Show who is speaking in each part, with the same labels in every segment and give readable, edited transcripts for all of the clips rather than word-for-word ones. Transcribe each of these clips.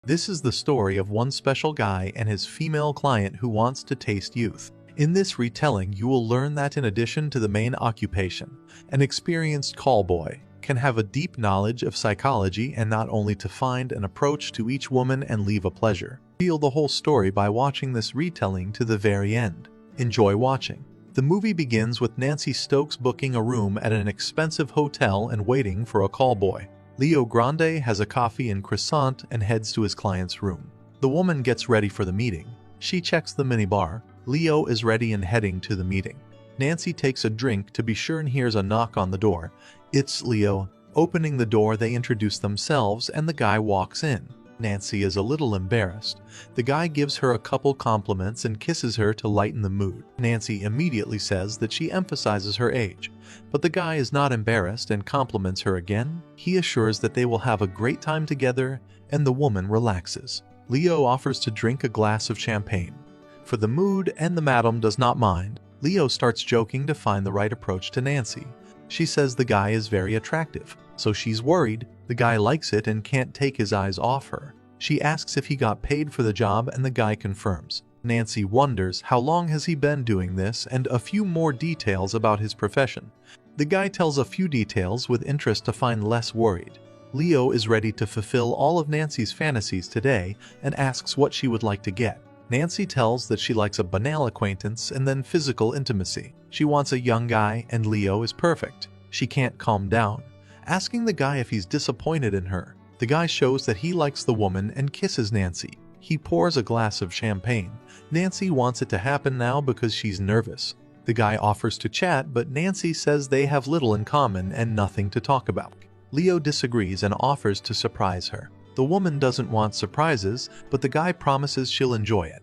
Speaker 1: This is the story of one special guy and his female client who wants to taste youth. In this retelling, you will learn that in addition to the main occupation, an experienced callboy can have a deep knowledge of psychology and not only to find an approach to each woman and leave a pleasure. Feel the whole story by watching this retelling to the very end. Enjoy watching. The movie begins with Nancy Stokes booking a room at an expensive hotel and waiting for a callboy. Leo Grande has a coffee and croissant and heads to his client's room. The woman gets ready for the meeting. She checks the minibar. Leo is ready and heading to the meeting. Nancy takes a drink to be sure and hears a knock on the door. It's Leo. Opening the door, they introduce themselves and the guy walks in. Nancy is a little embarrassed. The guy gives her a couple compliments and kisses her to lighten the mood. Nancy immediately says that she emphasizes her age, but the guy is not embarrassed and compliments her again. He assures that they will have a great time together, and the woman relaxes. Leo offers to drink a glass of champagne for the mood, and the madam does not mind. Leo starts joking to find the right approach to Nancy. She says the guy is very attractive, so she's worried. The guy likes it and can't take his eyes off her. She asks if he got paid for the job and the guy confirms. Nancy wonders how long has he been doing this and a few more details about his profession. The guy tells a few details with interest to find less worried. Leo is ready to fulfill all of Nancy's fantasies today and asks what she would like to get. Nancy tells that she likes a banal acquaintance and then physical intimacy. She wants a young guy and Leo is perfect. She can't calm down, asking the guy if he's disappointed in her. The guy shows that he likes the woman and kisses Nancy. He pours a glass of champagne. Nancy wants it to happen now because she's nervous. The guy offers to chat, but Nancy says they have little in common and nothing to talk about. Leo disagrees and offers to surprise her. The woman doesn't want surprises, but the guy promises she'll enjoy it.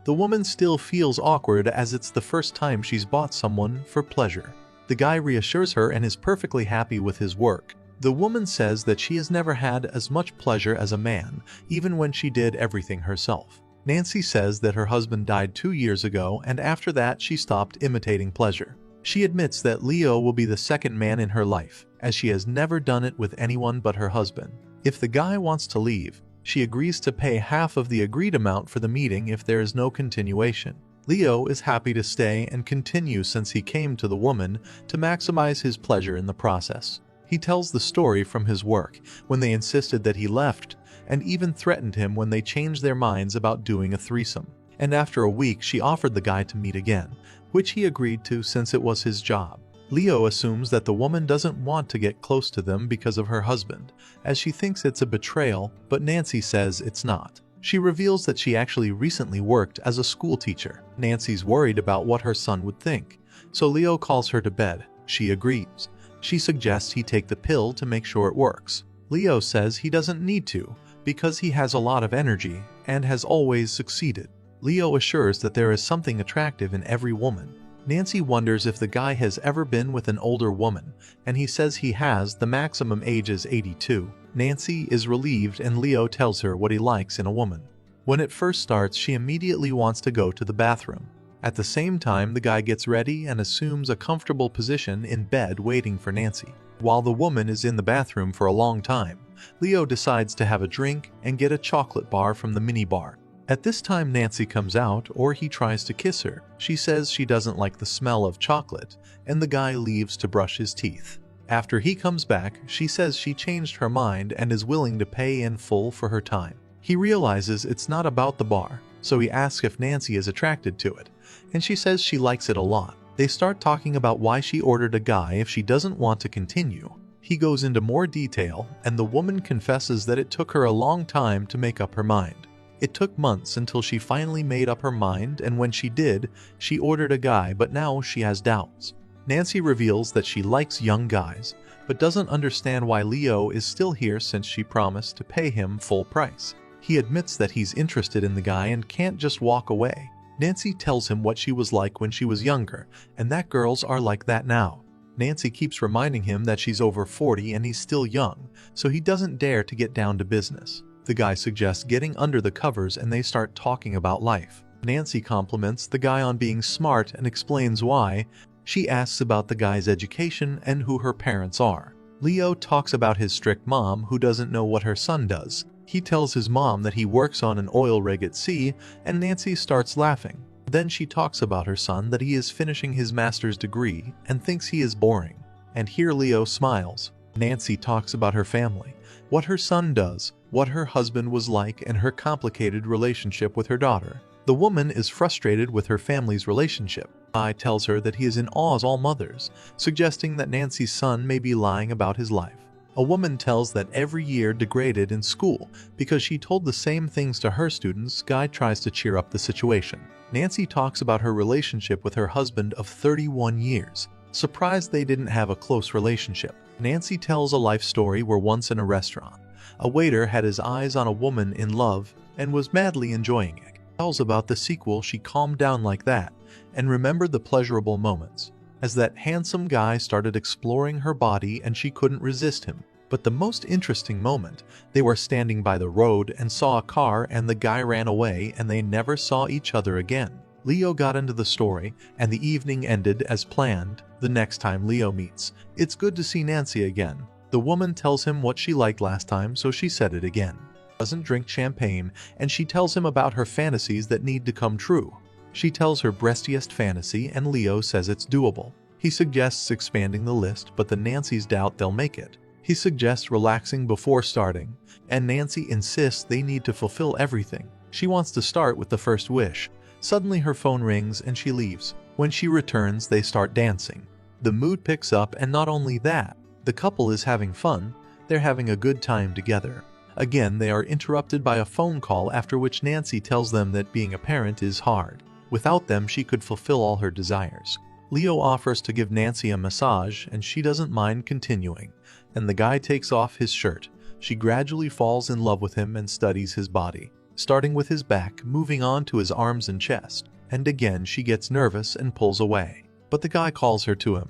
Speaker 1: The woman still feels awkward as it's the first time she's bought someone for pleasure. The guy reassures her and is perfectly happy with his work. The woman says that she has never had as much pleasure as a man, even when she did everything herself. Nancy says that her husband died 2 years ago and after that she stopped imitating pleasure. She admits that Leo will be the second man in her life, as she has never done it with anyone but her husband. If the guy wants to leave, she agrees to pay half of the agreed amount for the meeting if there is no continuation. Leo is happy to stay and continue since he came to the woman to maximize his pleasure in the process. He tells the story from his work when they insisted that he left and even threatened him when they changed their minds about doing a threesome. And after a week she offered the guy to meet again, which he agreed to since it was his job. Leo assumes that the woman doesn't want to get close to them because of her husband, as she thinks it's a betrayal, but Nancy says it's not. She reveals that she actually recently worked as a school teacher. Nancy's worried about what her son would think, so Leo calls her to bed. She agrees. She suggests he take the pill to make sure it works. Leo says he doesn't need to, because he has a lot of energy and has always succeeded. Leo assures that there is something attractive in every woman. Nancy wonders if the guy has ever been with an older woman, and he says he has. The maximum age is 82. Nancy is relieved and Leo tells her what he likes in a woman. When it first starts, she immediately wants to go to the bathroom. At the same time, the guy gets ready and assumes a comfortable position in bed waiting for Nancy. While the woman is in the bathroom for a long time, Leo decides to have a drink and get a chocolate bar from the minibar. At this time, Nancy comes out, or he tries to kiss her. She says she doesn't like the smell of chocolate, and the guy leaves to brush his teeth. After he comes back, she says she changed her mind and is willing to pay in full for her time. He realizes it's not about the bar, so he asks if Nancy is attracted to it, and she says she likes it a lot. They start talking about why she ordered a guy if she doesn't want to continue. He goes into more detail, and the woman confesses that it took her a long time to make up her mind. It took months until she finally made up her mind, and when she did, she ordered a guy, but now she has doubts. Nancy reveals that she likes young guys, but doesn't understand why Leo is still here since she promised to pay him full price. He admits that he's interested in the guy and can't just walk away. Nancy tells him what she was like when she was younger, and that girls are like that now. Nancy keeps reminding him that she's over 40 and he's still young, so he doesn't dare to get down to business. The guy suggests getting under the covers and they start talking about life. Nancy compliments the guy on being smart and explains why. She asks about the guy's education and who her parents are. Leo talks about his strict mom who doesn't know what her son does. He tells his mom that he works on an oil rig at sea, and Nancy starts laughing. Then she talks about her son, that he is finishing his master's degree and thinks he is boring. And here Leo smiles. Nancy talks about her family, what her son does, what her husband was like, and her complicated relationship with her daughter. The woman is frustrated with her family's relationship. Guy tells her that he is in awe of all mothers, suggesting that Nancy's son may be lying about his life. A woman tells that every year degraded in school because she told the same things to her students. Guy tries to cheer up the situation. Nancy talks about her relationship with her husband of 31 years. Surprised they didn't have a close relationship. Nancy tells a life story where once in a restaurant, a waiter had his eyes on a woman in love and was madly enjoying it. Tells about the sequel. She calmed down like that and remembered the pleasurable moments as that handsome guy started exploring her body and she couldn't resist him. But the most interesting moment, they were standing by the road and saw a car and the guy ran away and they never saw each other again. Leo got into the story and the evening ended as planned. The next time Leo meets, it's good to see Nancy again. The woman tells him what she liked last time, so she said it again. Doesn't drink champagne, and she tells him about her fantasies that need to come true. She tells her breastiest fantasy and Leo says it's doable. He suggests expanding the list, but the Nancys doubt they'll make it. He suggests relaxing before starting, and Nancy insists they need to fulfill everything. She wants to start with the first wish. Suddenly her phone rings and she leaves. When she returns, they start dancing. The mood picks up, and not only that, the couple is having fun. They're having a good time together. Again, they are interrupted by a phone call, after which Nancy tells them that being a parent is hard. Without them, she could fulfill all her desires. Leo offers to give Nancy a massage, and she doesn't mind continuing, and the guy takes off his shirt. She gradually falls in love with him and studies his body, starting with his back, moving on to his arms and chest, and again she gets nervous and pulls away. But the guy calls her to him.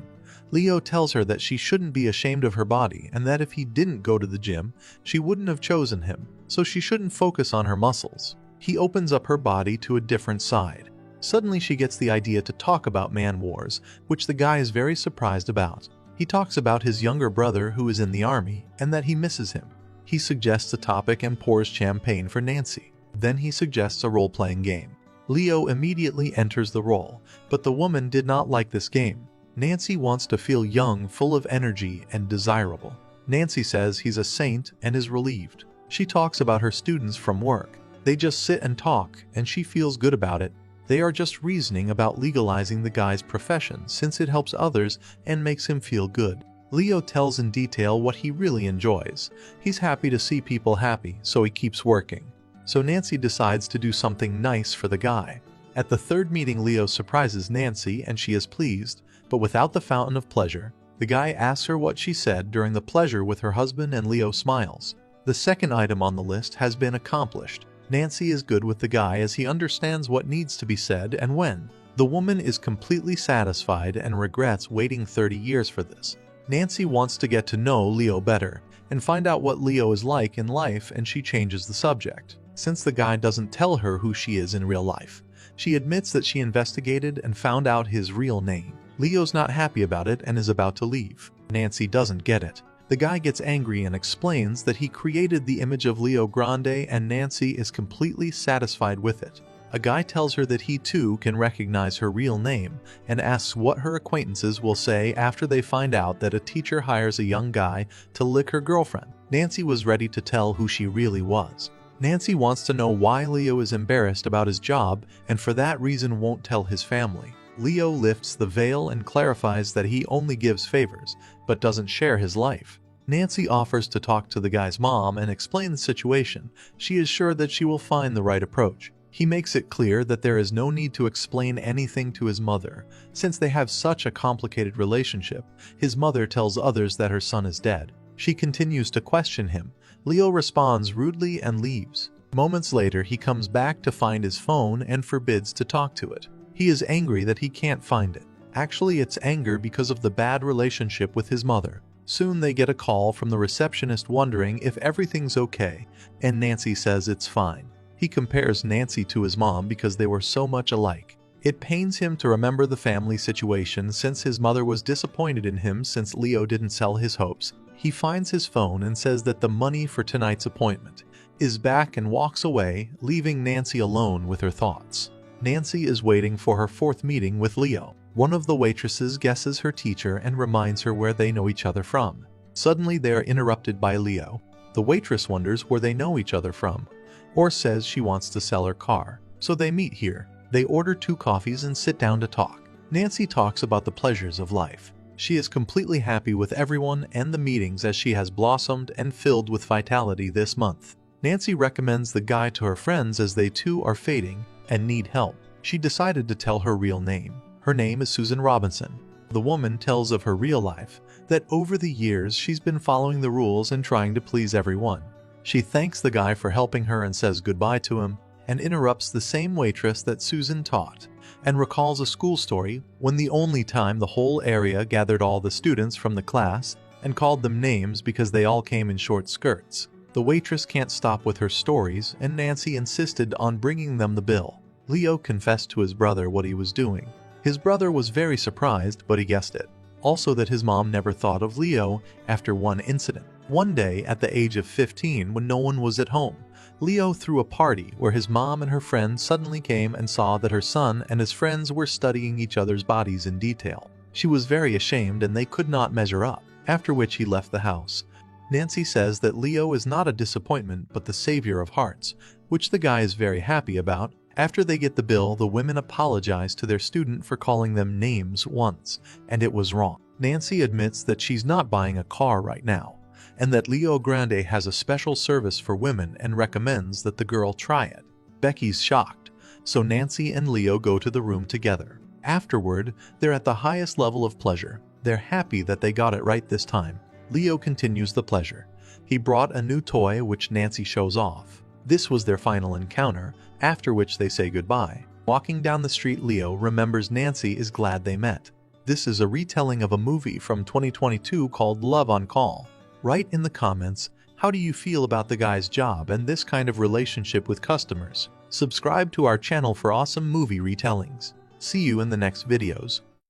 Speaker 1: Leo tells her that she shouldn't be ashamed of her body and that if he didn't go to the gym, she wouldn't have chosen him, so she shouldn't focus on her muscles. He opens up her body to a different side. Suddenly she gets the idea to talk about man wars, which the guy is very surprised about. He talks about his younger brother who is in the army and that he misses him. He suggests a topic and pours champagne for Nancy. Then he suggests a role-playing game. Leo immediately enters the role, but the woman did not like this game. Nancy wants to feel young, full of energy, and desirable. Nancy says he's a saint and is relieved. She talks about her students from work. They just sit and talk, and she feels good about it. They are just reasoning about legalizing the guy's profession since it helps others and makes him feel good. Leo tells in detail what he really enjoys. He's happy to see people happy, so he keeps working. So Nancy decides to do something nice for the guy. At the third meeting, Leo surprises Nancy and she is pleased, but without the fountain of pleasure. The guy asks her what she said during the pleasure with her husband and Leo smiles. The second item on the list has been accomplished. Nancy is good with the guy as he understands what needs to be said and when. The woman is completely satisfied and regrets waiting 30 years for this. Nancy wants to get to know Leo better and find out what Leo is like in life, and she changes the subject. Since the guy doesn't tell her who she is in real life, she admits that she investigated and found out his real name. Leo's not happy about it and is about to leave. Nancy doesn't get it. The guy gets angry and explains that he created the image of Leo Grande, and Nancy is completely satisfied with it. A guy tells her that he too can recognize her real name and asks what her acquaintances will say after they find out that a teacher hires a young guy to lick her girlfriend. Nancy was ready to tell who she really was. Nancy wants to know why Leo is embarrassed about his job and for that reason won't tell his family. Leo lifts the veil and clarifies that he only gives favors, but doesn't share his life. Nancy offers to talk to the guy's mom and explain the situation. She is sure that she will find the right approach. He makes it clear that there is no need to explain anything to his mother, since they have such a complicated relationship. His mother tells others that her son is dead. She continues to question him. Leo responds rudely and leaves. Moments later, he comes back to find his phone and forbids to talk to it. He is angry that he can't find it. Actually, it's anger because of the bad relationship with his mother. Soon they get a call from the receptionist wondering if everything's okay, and Nancy says it's fine. He compares Nancy to his mom because they were so much alike. It pains him to remember the family situation since his mother was disappointed in him since Leo didn't sell his hopes. He finds his phone and says that the money for tonight's appointment. is back and walks away, leaving Nancy alone with her thoughts. Nancy is waiting for her fourth meeting with Leo. One of the waitresses guesses her teacher and reminds her where they know each other from. Suddenly they are interrupted by Leo. The waitress wonders where they know each other from, or says she wants to sell her car. So they meet here. They order 2 coffees and sit down to talk. Nancy talks about the pleasures of life. She is completely happy with everyone and the meetings as she has blossomed and filled with vitality this month. Nancy recommends the guy to her friends as they too are fading and need help. She decided to tell her real name. Her name is Susan Robinson. The woman tells of her real life, that over the years she's been following the rules and trying to please everyone. She thanks the guy for helping her and says goodbye to him, and interrupts the same waitress that Susan taught, and recalls a school story when the only time the whole area gathered all the students from the class and called them names because they all came in short skirts. The waitress can't stop with her stories, and Nancy insisted on bringing them the bill. Leo confessed to his brother what he was doing. His brother was very surprised, but he guessed it. Also that his mom never thought of Leo after one incident. One day, at the age of 15, when no one was at home, Leo threw a party where his mom and her friends suddenly came and saw that her son and his friends were studying each other's bodies in detail. She was very ashamed and they could not measure up, after which he left the house. Nancy says that Leo is not a disappointment but the savior of hearts, which the guy is very happy about. After they get the bill, the women apologize to their student for calling them names once, and it was wrong. Nancy admits that she's not buying a car right now, and that Leo Grande has a special service for women and recommends that the girl try it. Becky's shocked, so Nancy and Leo go to the room together. Afterward, they're at the highest level of pleasure. They're happy that they got it right this time. Leo continues the pleasure. He brought a new toy which Nancy shows off. This was their final encounter, after which they say goodbye. Walking down the street, Leo remembers Nancy is glad they met. This is a retelling of a movie from 2022 called Love on Call. Write in the comments, how do you feel about the guy's job and this kind of relationship with customers? Subscribe to our channel for awesome movie retellings. See you in the next videos.